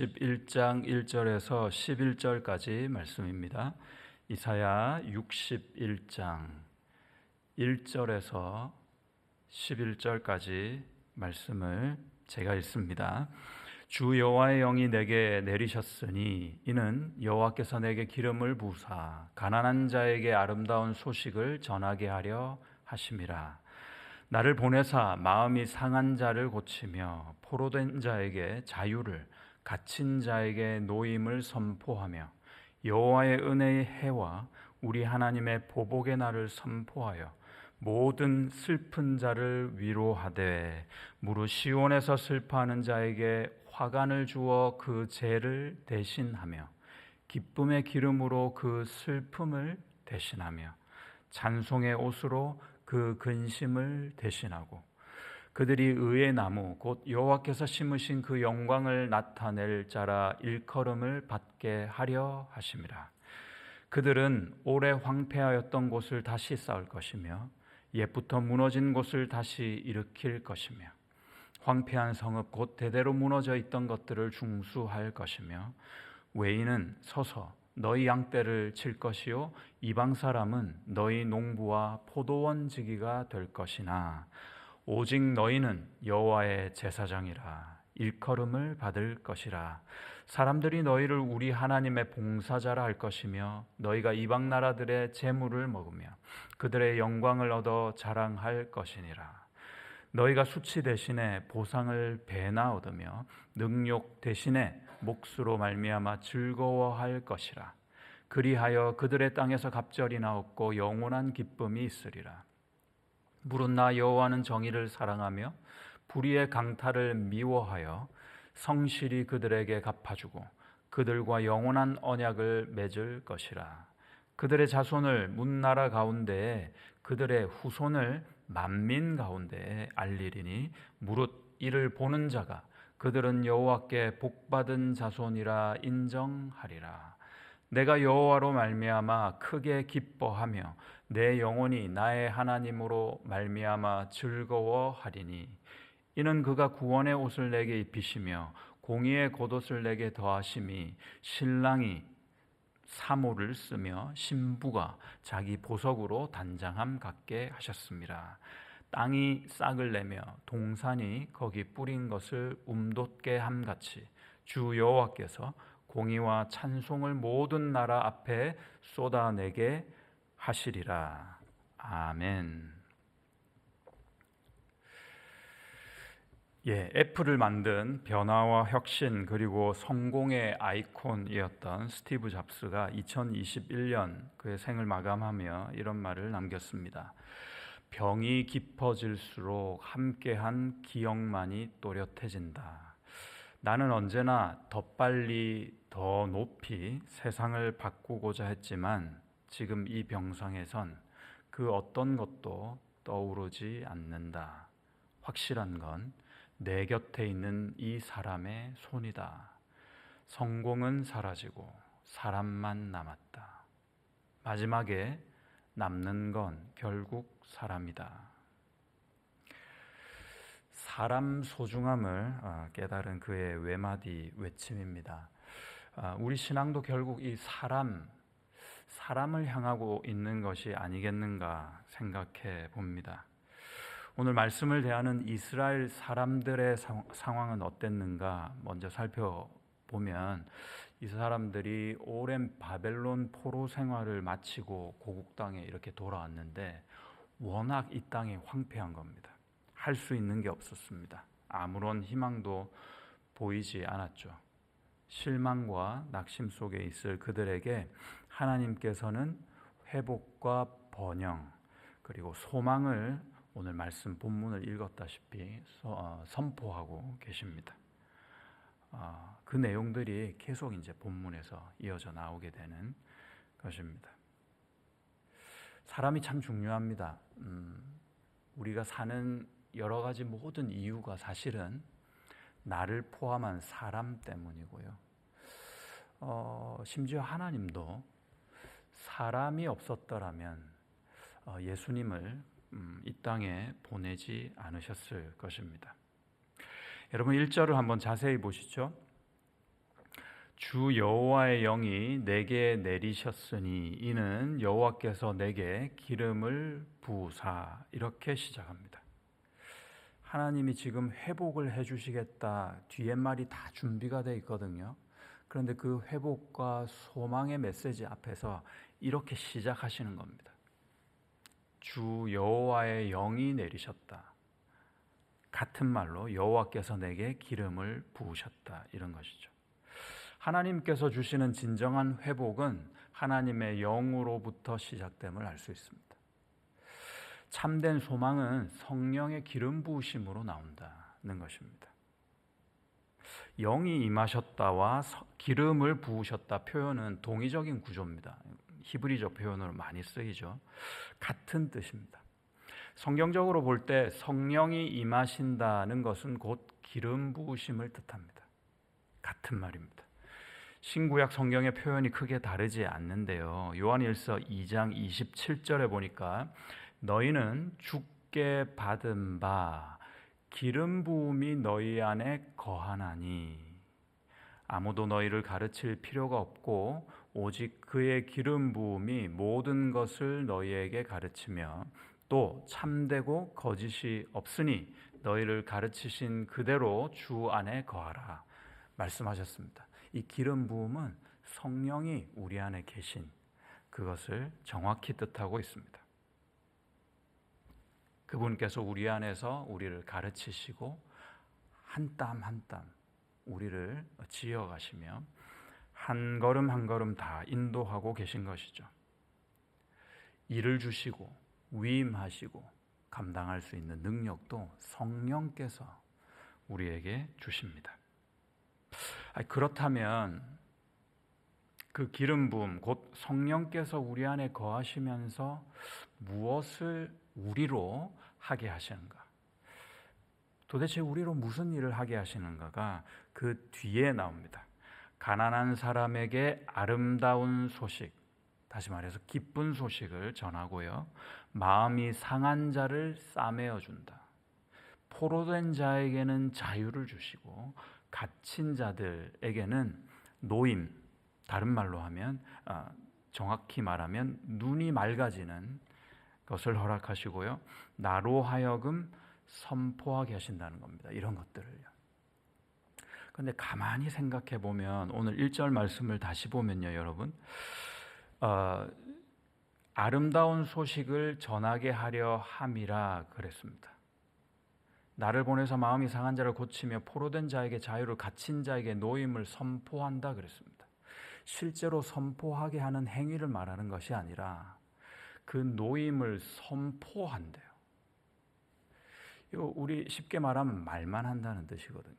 11장 1절에서 11절까지 말씀입니다. 이사야 61장 1절에서 11절까지 말씀을 제가 읽습니다. 주 여호와의 영이 내게 내리셨으니 이는 여호와께서 내게 기름을 부으사 가난한 자에게 아름다운 소식을 전하게 하려 하심이라. 나를 보내사 마음이 상한 자를 고치며 포로된 자에게 자유를, 갇힌 자에게 노임을 선포하며 여호와의 은혜의 해와 우리 하나님의 보복의 날을 선포하여 모든 슬픈 자를 위로하되 무릇 시온에서 슬퍼하는 자에게 화관을 주어 그 죄를 대신하며 기쁨의 기름으로 그 슬픔을 대신하며 찬송의 옷으로 그 근심을 대신하고 그들이 의의 나무 곧 여호와께서 심으신 그 영광을 나타낼 자라 일컬음을 받게 하려 하심이라. 그들은 오래 황폐하였던 곳을 다시 쌓을 것이며 옛부터 무너진 곳을 다시 일으킬 것이며 황폐한 성읍 곧 대대로 무너져 있던 것들을 중수할 것이며 외인은 서서 너희 양떼를 칠 것이요 이방 사람은 너희 농부와 포도원 지기가 될 것이나 오직 너희는 여호와의 제사장이라 일컬음을 받을 것이라. 사람들이 너희를 우리 하나님의 봉사자라 할 것이며 너희가 이방 나라들의 재물을 먹으며 그들의 영광을 얻어 자랑할 것이니라. 너희가 수치 대신에 보상을 배나 얻으며 능욕 대신에 몫으로 말미암아 즐거워할 것이라. 그리하여 그들의 땅에서 갑절이나 얻고 영원한 기쁨이 있으리라. 무릇 나 여호와는 정의를 사랑하며 불의의 강탈을 미워하여 성실히 그들에게 갚아주고 그들과 영원한 언약을 맺을 것이라. 그들의 자손을 문나라 가운데에 그들의 후손을 만민 가운데에 알리리니 무릇 이를 보는 자가 그들은 여호와께 복받은 자손이라 인정하리라. 내가 여호와로 말미암아 크게 기뻐하며 내 영혼이 나의 하나님으로 말미암아 즐거워하리니 이는 그가 구원의 옷을 내게 입히시며 공의의 겉옷을 내게 더하심이 신랑이 사모를 쓰며 신부가 자기 보석으로 단장함 같게 하셨습니다. 땅이 싹을 내며 동산이 거기 뿌린 것을 움돋게 함같이 주 여호와께서 공의와 찬송을 모든 나라 앞에 쏟아내게 하시리라. 아멘. 애플을 만든 변화와 혁신 그리고 성공의 아이콘이었던 스티브 잡스가 2021년 그의 생을 마감하며 이런 말을 남겼습니다. 병이 깊어질수록 함께한 기억만이 또렷해진다. 나는 언제나 더 빨리 더 높이 세상을 바꾸고자 했지만 지금 이 병상에선 그 어떤 것도 떠오르지 않는다. 확실한 건 내 곁에 있는 이 사람의 손이다. 성공은 사라지고 사람만 남았다. 마지막에 남는 건 결국 사람이다. 사람 소중함을 깨달은 그의 외마디 외침입니다. 우리 신앙도 결국 이 사람을 향하고 있는 것이 아니겠는가 생각해 봅니다. 오늘 말씀을 대하는 이스라엘 사람들의 상황은 어땠는가 먼저 살펴보면 이 사람들이 오랜 바벨론 포로 생활을 마치고 고국 땅에 이렇게 돌아왔는데 워낙 이 땅이 황폐한 겁니다. 할 수 있는 게 없었습니다. 아무런 희망도 보이지 않았죠. 실망과 낙심 속에 있을 그들에게 하나님께서는 회복과 번영 그리고 소망을 오늘 말씀 본문을 읽었다시피 선포하고 계십니다. 그 내용들이 계속 이제 본문에서 이어져 나오게 되는 것입니다. 사람이 참 중요합니다. 우리가 사는 여러 가지 모든 이유가 사실은 나를 포함한 사람 때문이고요. 심지어 하나님도 사람이 없었더라면 예수님을 이 땅에 보내지 않으셨을 것입니다. 여러분 1절을 한번 자세히 보시죠. 주 여호와의 영이 내게 내리셨으니 이는 여호와께서 내게 기름을 부으사. 이렇게 시작합니다. 하나님이 지금 회복을 해주시겠다. 뒤에 말이 다 준비가 돼 있거든요. 그런데 그 회복과 소망의 메시지 앞에서 이렇게 시작하시는 겁니다. 주 여호와의 영이 내리셨다. 같은 말로 여호와께서 내게 기름을 부으셨다. 이런 것이죠. 하나님께서 주시는 진정한 회복은 하나님의 영으로부터 시작됨을 알 수 있습니다. 참된 소망은 성령의 기름 부으심으로 나온다는 것입니다. 영이 임하셨다와 기름을 부으셨다 표현은 동의적인 구조입니다. 히브리적 표현으로 많이 쓰이죠. 같은 뜻입니다. 성경적으로 볼 때 성령이 임하신다는 것은 곧 기름 부으심을 뜻합니다. 같은 말입니다. 신구약 성경의 표현이 크게 다르지 않는데요. 요한일서 2장 27절에 보니까 너희는 주께 받은 바 기름 부음이 너희 안에 거하나니 아무도 너희를 가르칠 필요가 없고 오직 그의 기름 부음이 모든 것을 너희에게 가르치며 또 참되고 거짓이 없으니 너희를 가르치신 그대로 주 안에 거하라 말씀하셨습니다. 이 기름 부음은 성령이 우리 안에 계신 그것을 정확히 뜻하고 있습니다. 그분께서 우리 안에서 우리를 가르치시고 한 땀 한 땀 우리를 지어가시며 한 걸음 한 걸음 다 인도하고 계신 것이죠. 일을 주시고 위임하시고 감당할 수 있는 능력도 성령께서 우리에게 주십니다. 그렇다면 그 기름 부음 곧 성령께서 우리 안에 거하시면서 무엇을 우리로 하게 하시는가? 도대체 우리로 무슨 일을 하게 하시는가가 그 뒤에 나옵니다. 가난한 사람에게 아름다운 소식, 다시 말해서 기쁜 소식을 전하고요. 마음이 상한 자를 싸매어 준다. 포로된 자에게는 자유를 주시고 갇힌 자들에게는 노임, 다른 말로 하면 정확히 말하면 눈이 맑아지는 것을 허락하시고요. 나로 하여금 선포하게 하신다는 겁니다. 이런 것들을요. 그런데 가만히 생각해 보면 오늘 1절 말씀을 다시 보면요, 여러분. 아름다운 소식을 전하게 하려 함이라 그랬습니다. 나를 보내서 마음이 상한 자를 고치며 포로된 자에게 자유를 갇힌 자에게 노임을 선포한다 그랬습니다. 실제로 선포하게 하는 행위를 말하는 것이 아니라 그 노임을 선포한대요. 이거 우리 쉽게 말하면 말만 한다는 뜻이거든요.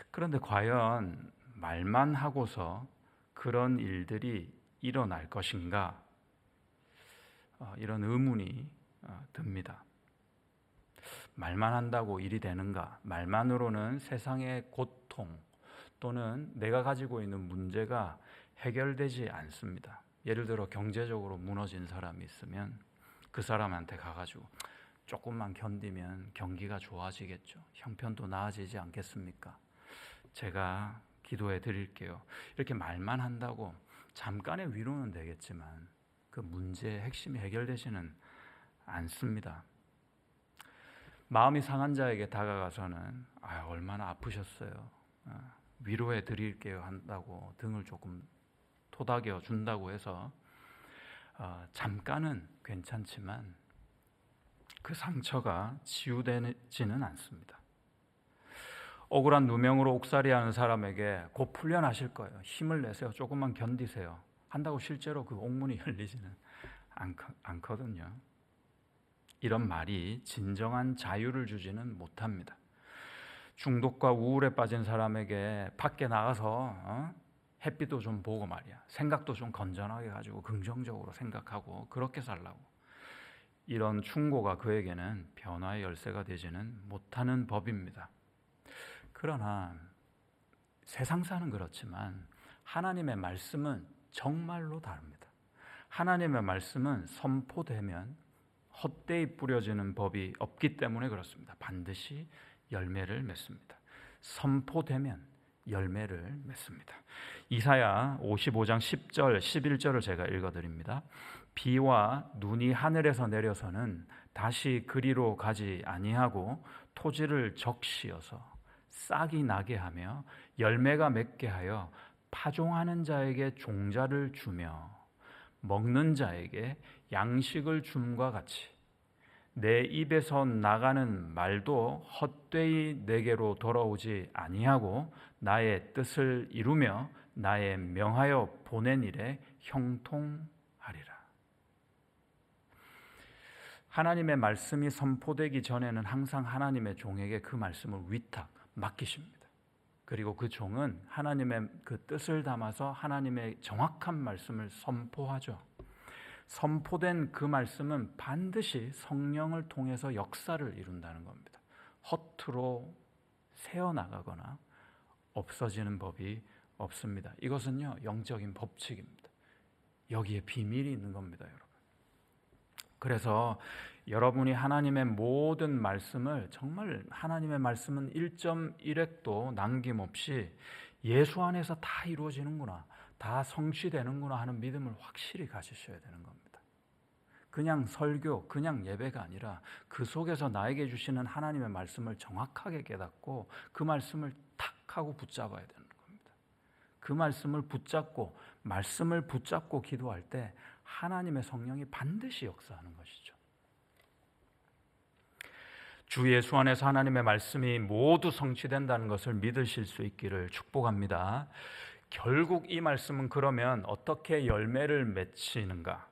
그런데 과연 말만 하고서 그런 일들이 일어날 것인가? 이런 의문이 듭니다. 말만 한다고 일이 되는가? 말만으로는 세상의 고통 또는 내가 가지고 있는 문제가 해결되지 않습니다. 예를 들어 경제적으로 무너진 사람이 있으면 그 사람한테 가가지고 조금만 견디면 경기가 좋아지겠죠. 형편도 나아지지 않겠습니까? 제가 기도해 드릴게요. 이렇게 말만 한다고 잠깐의 위로는 되겠지만 그 문제의 핵심이 해결되지는 않습니다. 마음이 상한 자에게 다가가서는 얼마나 아프셨어요. 위로해 드릴게요 한다고 등을 조금 토닥여 준다고 해서 잠깐은 괜찮지만 그 상처가 치유되지는 않습니다. 억울한 누명으로 옥살이하는 사람에게 곧 풀려나실 거예요. 힘을 내세요. 조금만 견디세요. 한다고 실제로 그 옥문이 열리지는 않거든요. 이런 말이 진정한 자유를 주지는 못합니다. 중독과 우울에 빠진 사람에게 밖에 나가서 햇빛도 좀 보고 말이야. 생각도 좀 건전하게 가지고 긍정적으로 생각하고 그렇게 살라고. 이런 충고가 그에게는 변화의 열쇠가 되지는 못하는 법입니다. 그러나 세상사는 그렇지만 하나님의 말씀은 정말로 다릅니다. 하나님의 말씀은 선포되면 헛되이 뿌려지는 법이 없기 때문에 그렇습니다. 반드시 열매를 맺습니다. 선포되면 열매를 맺습니다. 이사야 55장 10절, 11절을 제가 읽어드립니다. 비와 눈이 하늘에서 내려서는 다시 그리로 가지 아니하고 토지를 적시어서 싹이 나게 하며 열매가 맺게 하여 파종하는 자에게 종자를 주며 먹는 자에게 양식을 줌과 같이 내 입에서 나가는 말도 헛되이 내게로 돌아오지 아니하고 나의 뜻을 이루며 나의 명하여 보낸 일에 형통하리라. 하나님의 말씀이 선포되기 전에는 항상 하나님의 종에게 그 말씀을 위탁 맡기십니다. 그리고 그 종은 하나님의 그 뜻을 담아서 하나님의 정확한 말씀을 선포하죠. 선포된 그 말씀은 반드시 성령을 통해서 역사를 이룬다는 겁니다. 허투루 새어나가거나 없어지는 법이 없습니다. 이것은요, 영적인 법칙입니다. 여기에 비밀이 있는 겁니다, 여러분. 그래서 여러분이 하나님의 모든 말씀을, 정말 하나님의 말씀은 1.1획도 남김없이 예수 안에서 다 이루어지는구나, 다 성취되는구나 하는 믿음을 확실히 가지셔야 되는 겁니다. 그냥 설교, 그냥 예배가 아니라 그 속에서 나에게 주시는 하나님의 말씀을 정확하게 깨닫고 그 말씀을 탁 하고 붙잡아야 되는 겁니다. 그 말씀을 붙잡고 기도할 때 하나님의 성령이 반드시 역사하는 것이죠. 주 예수 안에서 하나님의 말씀이 모두 성취된다는 것을 믿으실 수 있기를 축복합니다. 결국 이 말씀은 그러면 어떻게 열매를 맺히는가?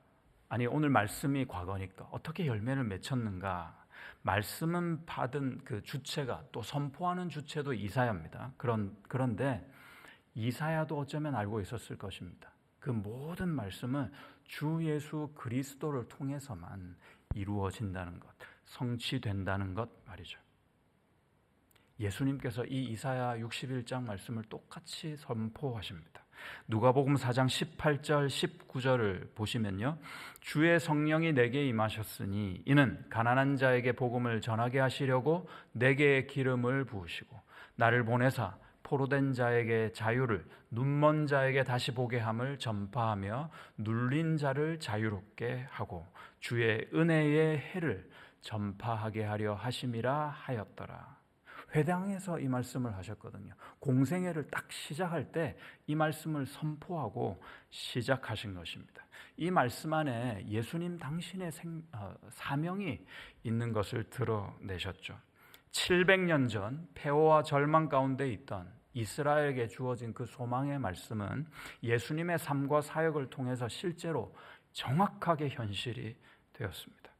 아니, 오늘 말씀이 과거니까 어떻게 열매를 맺혔는가? 말씀은 받은 그 주체가, 또 선포하는 주체도 이사야입니다. 그런데 이사야도 어쩌면 알고 있었을 것입니다. 그 모든 말씀은 주 예수 그리스도를 통해서만 이루어진다는 것, 성취된다는 것 말이죠. 예수님께서 이 이사야 61장 말씀을 똑같이 선포하십니다. 누가복음 4장 18절 19절을 보시면요, 주의 성령이 내게 임하셨으니 이는 가난한 자에게 복음을 전하게 하시려고 내게 기름을 부으시고 나를 보내사 포로된 자에게 자유를, 눈먼 자에게 다시 보게 함을 전파하며 눌린 자를 자유롭게 하고 주의 은혜의 해를 전파하게 하려 하심이라 하였더라. 회당에서 이 말씀을 하셨거든요. 공생애를 딱 시작할 때 이 말씀을 선포하고 시작하신 것입니다. 이 말씀 안에 예수님 당신의 사명이 있는 것을 드러내셨죠. 700년 전 폐허와 절망 가운데 있던 이스라엘에게 주어진 그 소망의 말씀은 예수님의 삶과 사역을 통해서 실제로 정확하게 현실이 되었습니다.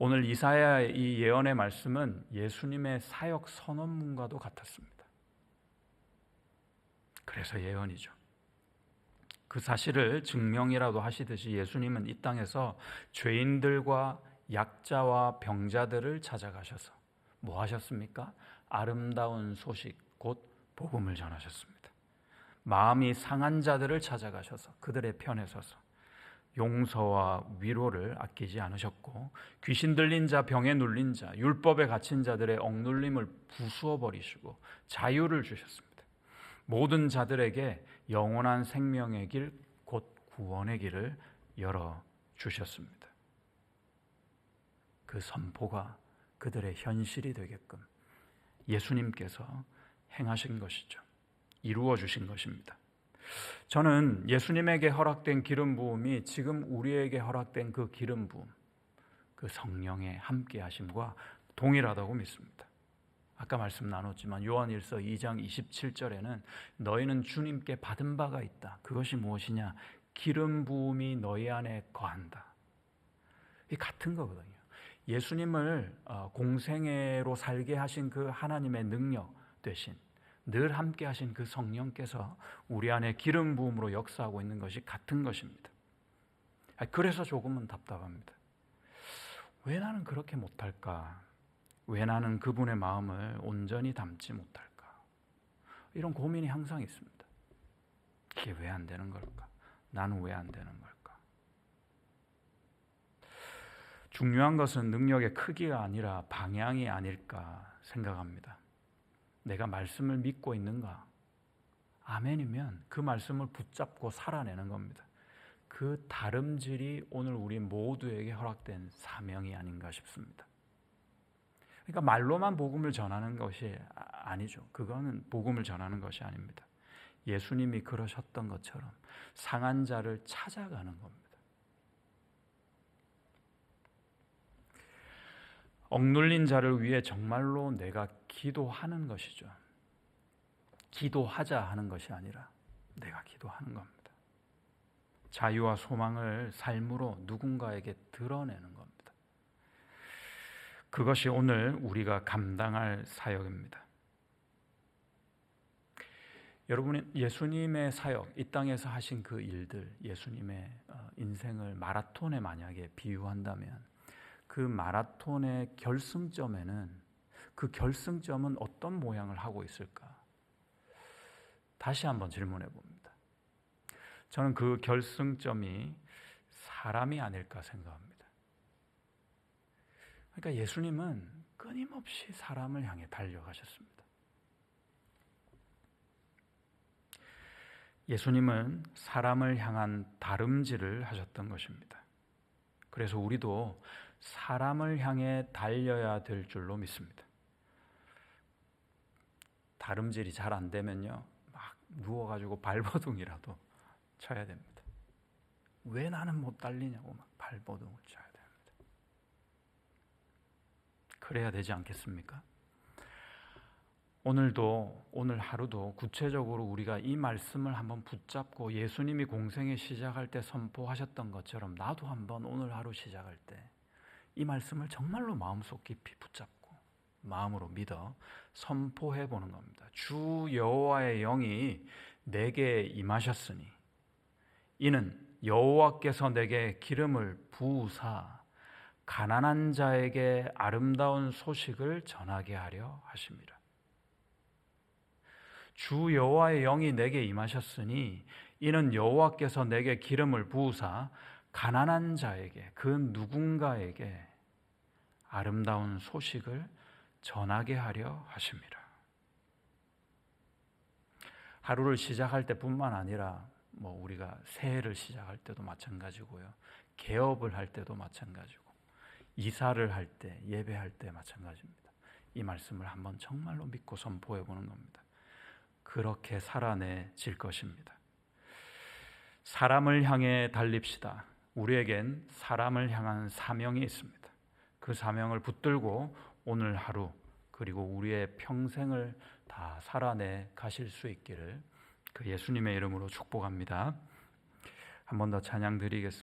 오늘 이사야의 이 예언의 말씀은 예수님의 사역 선언문과도 같았습니다. 그래서 예언이죠. 그 사실을 증명이라도 하시듯이 예수님은 이 땅에서 죄인들과 약자와 병자들을 찾아가셔서 뭐 하셨습니까? 아름다운 소식, 곧 복음을 전하셨습니다. 마음이 상한 자들을 찾아가셔서 그들의 편에 서서 용서와 위로를 아끼지 않으셨고, 귀신 들린 자, 병에 눌린 자, 율법에 갇힌 자들의 억눌림을 부수어 버리시고 자유를 주셨습니다. 모든 자들에게 영원한 생명의 길, 곧 구원의 길을 열어주셨습니다. 그 선포가 그들의 현실이 되게끔 예수님께서 행하신 것이죠. 이루어 주신 것입니다. 저는 예수님에게 허락된 기름 부음이 지금 우리에게 허락된 그 기름 부음, 그 성령의 함께 하심과 동일하다고 믿습니다. 아까 말씀 나눴지만 요한일서 2장 27절에는 너희는 주님께 받은 바가 있다. 그것이 무엇이냐? 기름 부음이 너희 안에 거한다. 이 같은 거거든요. 예수님을 공생애로 살게 하신 그 하나님의 능력 되신, 늘 함께 하신 그 성령께서 우리 안에 기름 부음으로 역사하고 있는 것이 같은 것입니다. 그래서 조금은 답답합니다. 왜 나는 그렇게 못할까? 왜 나는 그분의 마음을 온전히 담지 못할까? 이런 고민이 항상 있습니다. 이게 왜 안 되는 걸까? 나는 왜 안 되는 걸까? 중요한 것은 능력의 크기가 아니라 방향이 아닐까 생각합니다. 내가 말씀을 믿고 있는가? 아멘이면 그 말씀을 붙잡고 살아내는 겁니다. 그 다름질이 오늘 우리 모두에게 허락된 사명이 아닌가 싶습니다. 그러니까 말로만 복음을 전하는 것이 아니죠. 그거는 복음을 전하는 것이 아닙니다. 예수님이 그러셨던 것처럼 상한 자를 찾아가는 겁니다. 억눌린 자를 위해 정말로 내가 기도하는 것이죠. 기도하자 하는 것이 아니라 내가 기도하는 겁니다. 자유와 소망을 삶으로 누군가에게 드러내는 겁니다. 그것이 오늘 우리가 감당할 사역입니다. 여러분, 예수님의 사역, 이 땅에서 하신 그 일들, 예수님의 인생을 마라톤에 만약에 비유한다면 그 마라톤의 결승점에는 그 결승점은 어떤 모양을 하고 있을까? 다시 한번 질문해 봅니다. 저는 그 결승점이 사람이 아닐까 생각합니다. 그러니까 예수님은 끊임없이 사람을 향해 달려가셨습니다. 예수님은 사람을 향한 다름질을 하셨던 것입니다. 그래서 우리도 사람을 향해 달려야 될 줄로 믿습니다. 다름질이 잘 안 되면요, 막 누워가지고 발버둥이라도 쳐야 됩니다. 왜 나는 못 달리냐고 막 발버둥을 쳐야 됩니다. 그래야 되지 않겠습니까? 오늘 하루도 구체적으로 우리가 이 말씀을 한번 붙잡고 예수님이 공생애 시작할 때 선포하셨던 것처럼 나도 한번 오늘 하루 시작할 때 이 말씀을 정말로 마음속 깊이 붙잡고 마음으로 믿어 선포해 보는 겁니다. 주 여호와의 영이 내게 임하셨으니 이는 여호와께서 내게 기름을 부으사 가난한 자에게 아름다운 소식을 전하게 하려 하심이라. 주 여호와의 영이 내게 임하셨으니 이는 여호와께서 내게 기름을 부으사 가난한 자에게, 그 누군가에게 아름다운 소식을 전하게 하려 하심이라. 하루를 시작할 때뿐만 아니라 우리가 새해를 시작할 때도 마찬가지고요, 개업을 할 때도 마찬가지고, 이사를 할 때, 예배할 때 마찬가지입니다. 이 말씀을 한번 정말로 믿고 선포해 보는 겁니다. 그렇게 살아내질 것입니다. 사람을 향해 달립시다. 우리에겐 사람을 향한 사명이 있습니다. 그 사명을 붙들고 오늘 하루 그리고 우리의 평생을 다 살아내 가실 수 있기를 그 예수님의 이름으로 축복합니다. 한 번 더 찬양 드리겠습니다.